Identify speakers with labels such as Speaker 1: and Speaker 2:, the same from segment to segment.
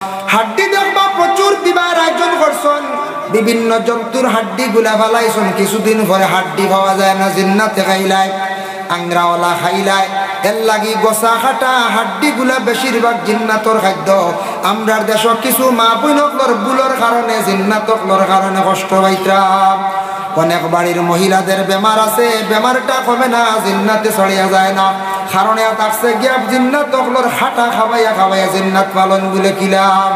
Speaker 1: হাড্ডি দেখবা প্রচুর বিবাহের আয়োজন করছেন, বিভিন্ন জন্তুর হাড্ডি গুলা ফেলাইছেন, কিছুদিন পরে হাড্ডি পাওয়া যায় না, জিন্নাতে খাইলায়, আংরাওয়ালা খাইলায়। এর লাগি গোসা খাটা হাড্ডি গুলা বেশিরভাগ জিন্নাতর খাদ্য। আমরার দেশ কিছু মা বইনকলর বুলোর কারণে জিন্নাতকলর কারণে কষ্ট পাইতাম। অনেক বাড়ির মহিলাদের বেমার আছে, বেমারটা কমে না, জিন্নাতে ছড়িয়া যায় না। কারণে থাকছে গিয়া জিন্নাতকলর খাটা খাওয়াইয়া খাওয়াইয়া জিন্নাত পালন বলে কিলাম।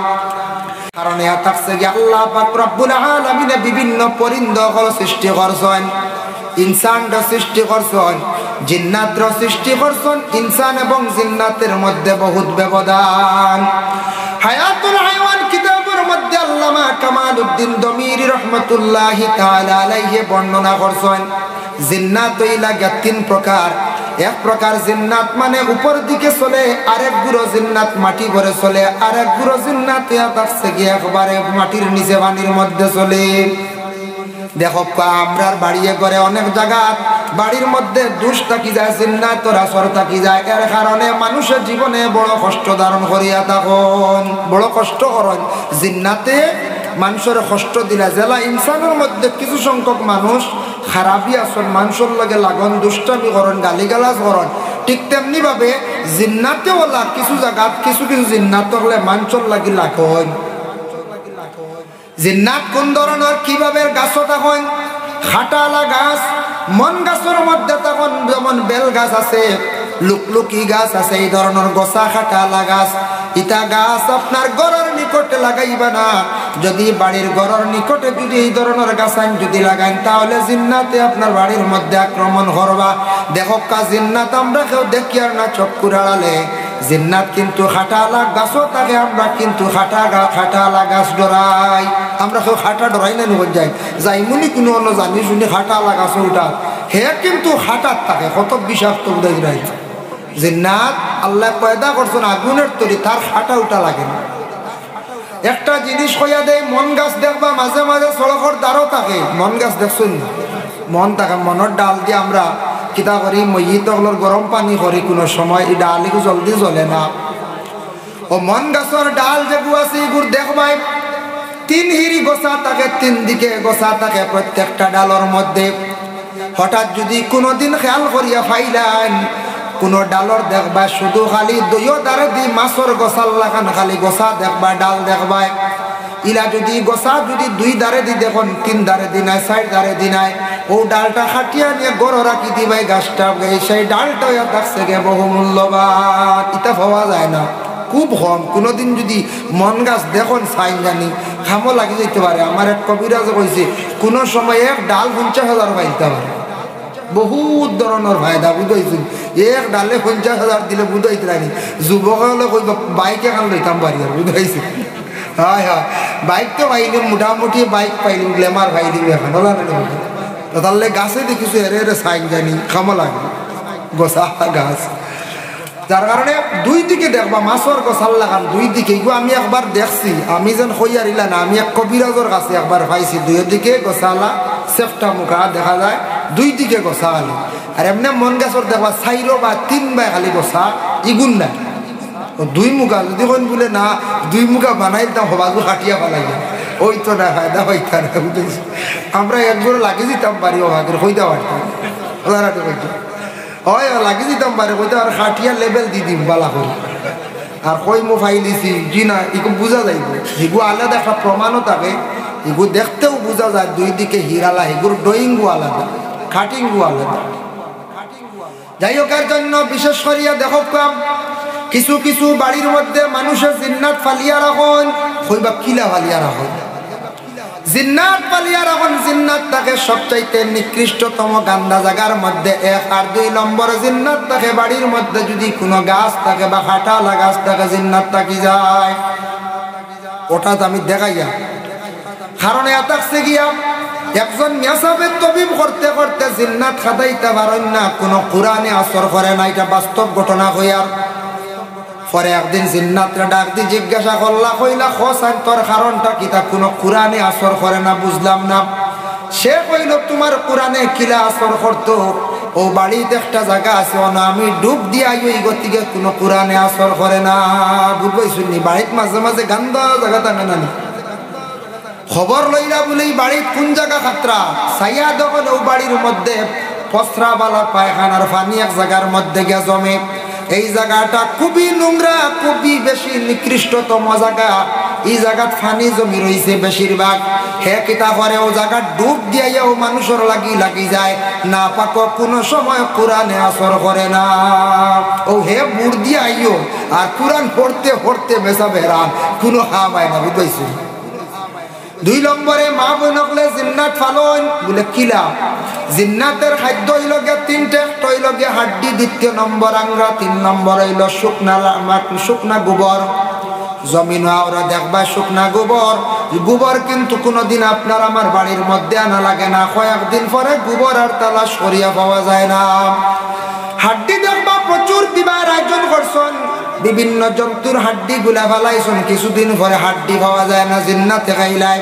Speaker 1: কারণে থাকছে গিয়া আল্লাহ পাক রব্বুল আলামিন বিভিন্ন পরিন্দকল সৃষ্টি করছেন, ইনসানরা সৃষ্টি করছেন, জিন্নাতর সৃষ্টি করছেন। ইনসান এবং জিন্নাতের মধ্যে বহুত ব্যবধান। হায়াতুল হায়াওয়ান কিতাবের মধ্যে আল্লামা কামালউদ্দিন দমিরি রহমাতুল্লাহি তাআলা আলাইহি বর্ণনা করছেন, জিন্নাত হইলা তিন প্রকার। এক প্রকার জিন্নাত মানে উপর দিকে চলে, আরেক গুরো জিন্নাত মাটি ভরে চলে, আরেক গুরো জিন্নাত থাকছে গিয়ে একবারে মাটির নিচে পানির মধ্যে চলে। দেখো আমরার বাড়িয়ে করে অনেক জায়গা বাড়ির মধ্যে দুষ থাকি যায়, জিন্নাতর আসর থাকি যায়। এর কারণে মানুষের জীবনে বড় কষ্ট ধারণ করিয়া তখন বড় কষ্ট করেন। জিন্নাতে মানুষের কষ্ট দিলা জেলা ইনসানের মধ্যে কিছু সংখ্যক মানুষ খারাপই আসন, মানুষের লগে লাগন, দুষ্টামি করেন, গালিগালাজ করেন। ঠিক তেমনি ভাবে জিন্নাতে ওলা কিছু জায়গা কিছু কিছু জিন্নাত হলে মানুষের লাগি লাগন। জিন্নাত কোন ধরনের কিভাবে গাছও তখন খাটালা গাছ, মন গাছের মধ্যে তখন যেমন বেল গাছ আছে, লুকলুকি গাছ আছে, এই ধরনের গোসা খাটালা গাছ। ইটা গাছ আপনার গড়ের নিকটে লাগাইবা না। যদি বাড়ির গড়ের নিকটে যদি এই ধরনের গাছ যদি লাগান, তাহলে জিন্নাতে আপনার বাড়ির মধ্যে আক্রমণ করবা। দেখো কা জিন্নাত আমরা কেউ দেখি আর না চক্ষুর আড়ালে, জিন্নাত কিন্তু খাটালা গাছও থাকে। আমরা কিন্তু খাটালা গাছ ডরাই, আমরা কেউ খাটা ডরাই না নিয়ে যাই যাই মনি কোনো অন্য জানি শুনি খাটালা গাছ ওটা হে কিন্তু খাটার থাকে, কত বিষাক্ত উদয় রাই। জিন্নাত আল্লাহ পয়দা করছেন আগুনের তৈরি, তার খাটা উঠা লাগে না। একটা জিনিস কইয়া দেয়, মন গাছ দেখবা মাঝে মাঝে সড়কের দ্বারও থাকে, মন গাছ দেখছুন মন থাকে, মনের ডাল দিয়ে আমরা কিতা করি মইতগুলোর গরম পানি করি, কোনো সময় এই ডাল এগুলো জলদি জ্বলে না। ও মন গাছের ডাল যেগুলো আছে এগুলো দেখবাই তিন হিরি গোসা থাকে, তিন দিকে গোসা থাকে প্রত্যেকটা ডালের মধ্যে। হঠাৎ যদি কোনোদিন খেয়াল করিয়া ফাইলেন কোন ডালর দেখবা শুধু খালি দুইও দ্বারে দি মাছর গোসাল লাগান, খালি গোসা দেখবা ডাল দেখবা। ইলা যদি গোসা যদি দুই দ্বারে দি দেখুন, তিন দ্বারে দি নাই, চার দ্বারে দি নাই, ও ডালটা খাটিয়া নিয়ে গড় রাখি দিবাই গাছটা, সেই ডালটা থাকছে গে বহু মূল্যবান। ইটা পাওয়া যায় না, খুব কম। কোনোদিন যদি মন গাছ দেখুন সাইন জানি খামো লাগি যেতে পারে। আমার এক কবিরাজ কইছে কোনো সময় এক ডাল 50,000 পাইতে পারে, বহুত ধরনের ফায়দা বুঝাইছেন। এক ডালে 50,000 দিলে বুঝাইতে রানি, যুবক হলে কইব বাইক এখন লইতাম পারি আর বুঝাইছে। হ্যাঁ হ্যাঁ, বাইক তো পাইলিম, মোটামুটি বাইক পাইলিম, গ্ল্যামার পাইলিম এখন তাহলে গাছে দেখিছো এরে এরে সাইন জানি খামো লাগে গোসা গাছ। যার কারণে দুই দিকে দেখবা মাছর গোসাল লাগান দুই দিকে। এগুলো আমি একবার দেখছি, আমি যেন হইয়ারিলা না, আমি এক কবিরাজর কাছে একবার পাইছি, দুই দিকে গোসালা সেফটা মুখা দেখা যায়, দুই দিকে গোসা আলি। আর এমনি মন গাছর দেখবা চাইরো বা তিন বাই খালি গোসা ইগুন না, দুই মুখা যদি কোন বলে না দুই মুখা বানাই দাম হবাজু কাটিয়া ফেলাই ওই তো না ফায়দা হইতা না বুঝেছি। আমরা একবার লাগি দিতাম পারি ওভাগের হইতে পারতাম, ওদারাটি কইতো হয় লাগি দিতাম পারে কইতে আর খাটিয়া লেভেল দি দিম বালা করে। আর কই মো ফাইলিছি জি না এগুলো বোঝা যাইব, এগুলো আলাদা একটা প্রমাণও থাকে, এগুলো দেখতেও বোঝা যায় দুই দিকে হিরালা, এগুলো ড্রয়িংও আলাদা, কাটিংও আলাদা। যাই হোক, এর জন্য বিশেষ করিয়া দেখো কিছু কিছু বাড়ির মধ্যে মানুষের জিন্নাত ফালিয়া রাখুন, কইবা কিলা ফালিয়া রাখুন, জিন্নাত পালিয়া রাখুন। জিন্নাত থাকে সবচাইতে নিকৃষ্টতম গান্দা জায়গার মধ্যে এক। আর 2 নম্বর জিন্নাত থাকে বাড়ির মধ্যে যদি কোনো গাছ থাকে বা খাটালা গাছ থাকে, জিন্নাত থাকি যায়। ওটা আমি দেখাইয়া কারণ এতাকছে গিয়া একজন মেসাবের তবিব করতে করতে জিন্নাত খাদাইতে পারেন না, কোনো কোরআনে আসর করে না, এটা বাস্তব ঘটনা হইয়ার। পরে একদিন জিন্নাতরা ডাক দি জিজ্ঞাসা করলা, কইলা খোসান তোর কারণটা কি? তা কোনো কোরআনে আসর করে না, বুঝলাম না। সে কইল তোমার কোরআনে কিলা আসর করতো? ও বাড়িতে একটা জায়গা আছে না আমি ডুব দিয়া ওই গতিকে কোনো কোরআনে আসর করে না বুঝবই শুনি বাড়িতে মাঝে মাঝে গান্দা জায়গা থাকে না খবর লইলা বলেই বাড়ির কোন জায়গা খাতরা সাইয়া যখন ও বাড়ির মধ্যে পসরা বালা পায়খানার পানি এক জায়গার মধ্যে গিয়া জমে এই জায়গাটা খুবই নোংরা খুবই বেশি নিকৃষ্টতম জায়গা এই জায়গাত পানি জমি রয়েছে বেশিরভাগ হে কিতা করে ও জায়গা ডুব দিয়া ও মানুষের লাগি যায় না পাক কোনো সময় কোরআনে আসর করে না ও হে বুড় দিয়া আইও আর কোরআন পড়তে পড়তে বেসা বেড়ান কোনো হাবায় না বুঝাইছি 2 নম্বরে মা বোনকলে জিন্নাত ফালন বলে কিলা জিন্নাতের খাদ্য হইল গিয়া 3টে একটা হইল গিয়া হাড্ডি 2 নম্বর আংরা 3 নম্বর হইল শুকনা গোবর জমিন ওরা দেখবা শুকনা গোবর কিন্তু কোনোদিন আপনার আমার বাড়ির মধ্যে আনা লাগে না কয়েকদিন পরে গোবর আর তালাশ করিয়া পাওয়া যায় না হাড্ডি দেখবা প্রচুর বিবাহের আয়োজন করছেন বিভিন্ন জন্তুর হাড্ডি গুলা ফেলাইছেন কিছুদিন পরে হাড্ডি পাওয়া যায় না জিন্নাতে খাইলায়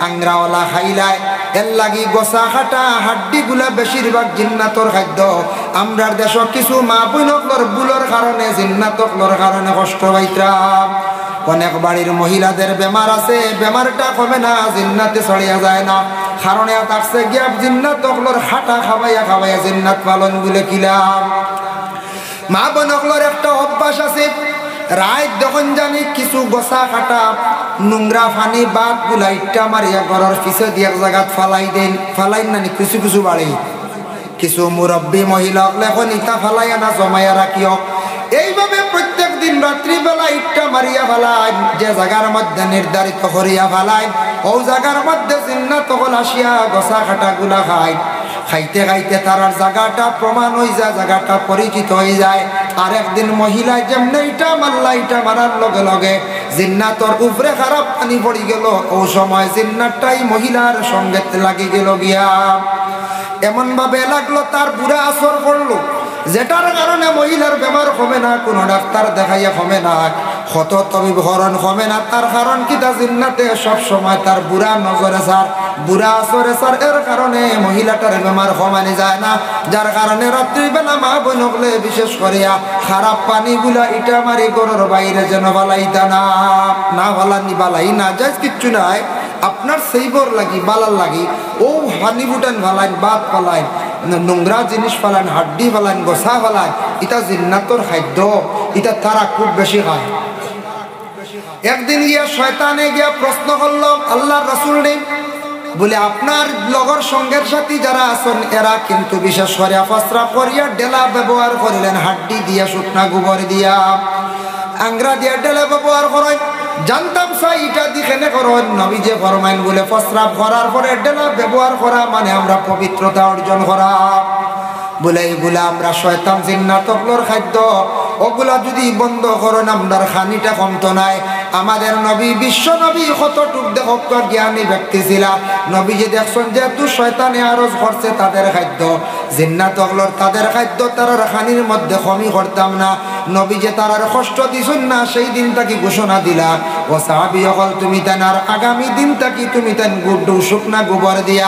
Speaker 1: আংরাওয়ালা খাইলায় এর লাগি গোসা খাটা হাড্ডি গুলা বেশিরভাগ জিন্নাতর খাদ্য আমরার দেশ কিছু মা বোনকলর বুলর কারণে জিন্নাতকলর কারণে কষ্ট পাইতাম অনেক বাড়ির মহিলাদের বেমার আছে বেমারটা কমে না জিন্নাতে ছড়িয়া যায় না কারণে তাকছে গিয়া জিন্নাতকলর খাটা খাওয়াইয়া জিন্নাত পালন বলে কিলাম মা বোনকলর একটা অভ্যাস আছে রাত যখন জানি কিছু গোসা কাটা নোংরা পানি বাদ গুলা ইট্টা মারিয়া ঘরের পিছে দিয়ে এক জায়গাত ফালাই নানি কিছু বাড়ি কিছু মুরব্বী মহিলা এখন ইটা ফালাইয়া না জমাইয়া রাখিও এইভাবে প্রত্যেক দিন রাত্রিবেলা ইট্টা মারিয়া ফেলায় যে জায়গার মধ্যে নির্ধারিত করিয়া ফেলায় ও জায়গার মধ্যে জিন্নাত আসিয়া গোসা কাটা গুলা খাইতে তারার জায়গাটা প্রমাণ হয়ে যায় জায়গাটা পরিচিত হয়ে যায় আর একদিন মহিলা যেমনি ইটা মারার লগে লগে জিন্নাতর উপরে খারাপ পানি পড়ি গেল ও সময় জিন্নাতটাই মহিলার সঙ্গে লাগি গেল গিয়া এমন ভাবে লাগলো তার বুড়া আসর পড়লো যেটার কারণে মহিলার বেমার কমে না কোনো ডাক্তার দেখাইয়া কমে না ক্ষত তবিব হরণ কমে না তার কারণ কি তা জিন্নাতে সব সময় তার বুড়া নজরে সার বুড়া আসরে সার এর কারণে মহিলাটার বেমার কমানি যায় না যার কারণে রাত্রিবেলা মা বোনকলে বিশেষ করিয়া খারাপ পানিগুলা ইটা মারি গরুর বাইরে যেন বালাইতা না বালানি বালাই না যাই কিচ্ছু নাই আপনার সেইবর লাগি বালার লাগি ও হানি বুটান ফালাইন বাদ ফালাইন নোংরা জিনিস ফালাইন হাড্ডি ফালাইন গোসা ফালাইন এটা জিন্নাতর খাদ্য এটা তারা খুব বেশি খায় একদিন গিয়া শয়তানে গিয়া প্রশ্ন করলো আল্লাহর রাসূল নেই বলে আপনার লগর সঙ্গের সাথী যারা আছেন এরা কিন্তু বিশেষ করে প্রস্রাব করিয়া ডেলা ব্যবহার করিলেন হাড্ডি দিয়া শুকনা গোবর দিয়া আংরা দিয়া ডেলা ব্যবহার করেন জানতাম সাই এটা দিকেনে করেন নবী যে ফরমাইন বলে প্রস্রাব করার পরে ডেলা ব্যবহার করা মানে আমরা পবিত্রতা অর্জন করা বলে এইগুলা আমরা শয়তান জিন্নাতকলর খাদ্য ওগুলা যদি বন্ধ করেন আমরার খানিটা কমতো নাই আমাদের নবী বিশ্ব নবী কতটুক দেখক জ্ঞানী ব্যক্তি ছিল নবী যে দেখছেন যেহেতু শয়তানে আরজ করছে তাদের খাদ্য জিন্নাতকলর তাদের খাদ্য তারার খানির মধ্যে কমি করতাম না নবী যে তারার কষ্ট দিছেন না সেই দিন তাকে ঘোষণা দিলা ও সাহাবী হল তুমি তেন আর আগামী দিন তাকে তুমি তেন গুড্ডু শুকনা গোবর দিয়া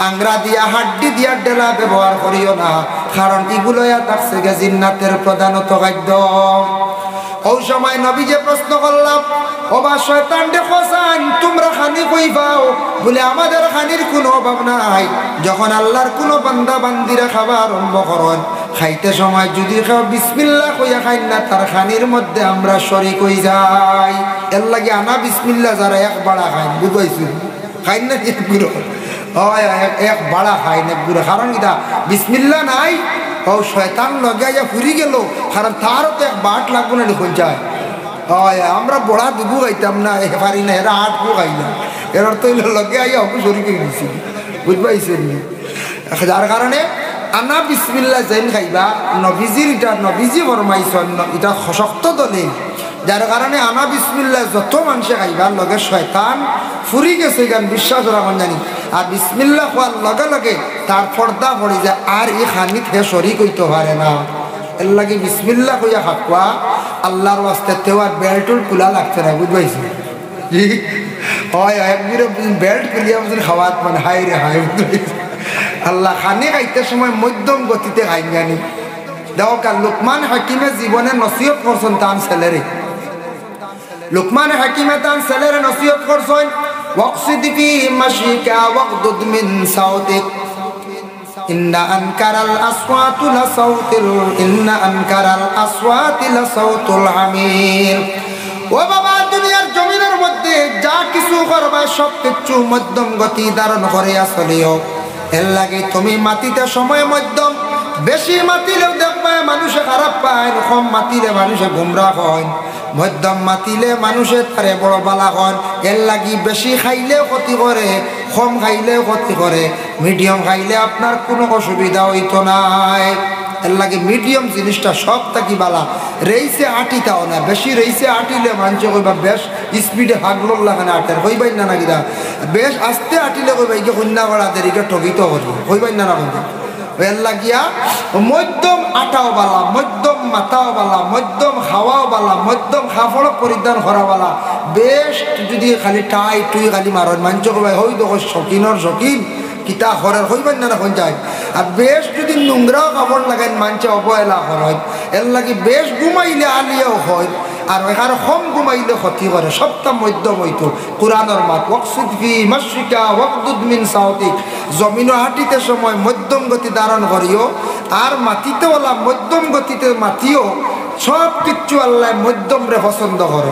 Speaker 1: আংরা দিয়া হাড্ডি দিয়া ডেলা ব্যবহার করিও না কারণ এগুলোয়া থাকছে গে জিন্নাতের প্রধানত খাদ্য ও সময় নবী যে প্রশ্ন করলাম ওবা শয়তান দেখো সান তোমরা খানি কই পাও বলে আমাদের খানির কোনো অভাব নাই যখন আল্লাহর কোনো বান্দা বান্দিরা খাবার আরম্ভ করেন খাইতে সময় যদি খাও বিসমিল্লাহ কইয়া খাই না তার খানির মধ্যে আমরা শরীক হয়ে যাই এর লাগে আনা বিসমিল্লাহ যারা এক বাড়া খাই বুঝাইছি খাই না এক গুঁড়ো এক বাড়া খাই না গুঁড়ো কারণ কিনা বিসমিল্লাহ নাই ও শয়তান লগাইয়া ফুরি গেল কারণ তারও তো এক বাট লাগবো না দেখুন যায় আমরা বড়া দুবু খাইতাম না পারি না এরা আট বু খাই না এর তো লগে আইয়া অপু শরীর করে দিছি বুঝবাইছেন যার কারণে আনা বিসমিল্লাহ যেন খাইবা নবীজির এটা নবীজি ফরমাইছেন এটা শক্ত দলে যার কারণে আনা বিসমিল্লাহ যত মানুষে খাইবার লগে শয়তান ফুরি গেছে গান বিশ্বাস রাখুন জানি আর বিসমিল্লাহ খোয়ার লগে লগে তার পর্দা পড়ে যায় আর এই খানিত হে শরীক হইতে পারে না এর লাগে বিসমিল্লাহ কইয়া খাকুয়া আল্লাহর ওয়াস্তে তেওয়ার বেল্টুল খোলা লাগছে না বুঝবাইছি জি হয় একদিনে বেল্ট খুলিয়া বুঝুন খাওয়াত মানে হাই রে হাই আল্লাহ খানি খাইতে সময় মধ্যম গতিতে খাই জানি দেখো কার লোকমান হাকিমে জীবনে নসিহত করছেন তার ছেলেরে লুকমান হাকিমে তার ছেলেরে নসিহত করছেন ওয়াকসিদ ফি মাশিকা ওয়াগদুদ মিন সাউতিক ইন্না আনকারাল আসওয়াতু লা সাউতুল হামির ও বাবা দুনিয়ার জমিনের মধ্যে যা কিছু করবা সব কিছু মধ্যম গতি ধারণ করে আসলেও এর লাগে তুমি মাটিতে সময় মধ্যম বেশি মাতিলেও দেখবা মানুষে খারাপ পায় কম মাতিলে মানুষে গুমরাহ হয় মধ্যম মাতিলে মানুষের তারে বড় বালা হয় এর লাগি বেশি খাইলেও ক্ষতি করে কম খাইলেও ক্ষতি করে মিডিয়াম খাইলে আপনার কোনো অসুবিধা হইতো নাই এর লাগে মিডিয়াম জিনিসটা সব থাকি বালা রেইসে আটিতাও না বেশি রেইসে আটিলে মানুষ কইবা বেশ স্পিডে হাগলোর লাগানে আটের হইবাই না নাকি বেশ আস্তে আটিলে কইবা ইকে কন্যা করা দেরিকে ঠকিত করবো হইবাই না কিন্তু এর লাগিয়া মধ্যম আটাও বালা মধ্যম মাথাও বালা মধ্যম খাওয়াও বালা মধ্যম খাফড় পরিধান করা বালা বেশ যদি খালি টাই টুই খালি মারন মানুষ কইবা হই দেখো শকিনর শকিন কিতা হরের হইবেন না এখন যায় আর বেশ যদি নোংরাও কাপড় লাগাই মানুষে অবহেলা হয় এর লাগে বেশ ঘুমাইলে আলিয়াও হয় আর এখানে কম ঘুমাইলে ক্ষতি করে সপ্তাহ মধ্যম হইতো কোরআনের মাত ওয়াকসিদ ফি মাশরিকা ওয়াগদুদ মিন সাউতিক জমিনও হাঁটিতে সময় মধ্যম গতি ধারণ করিও আর মাটিতে ওলা মধ্যম গতিতে মাতিও সব কিছু আল্লাহ মধ্যম রে পছন্দ করে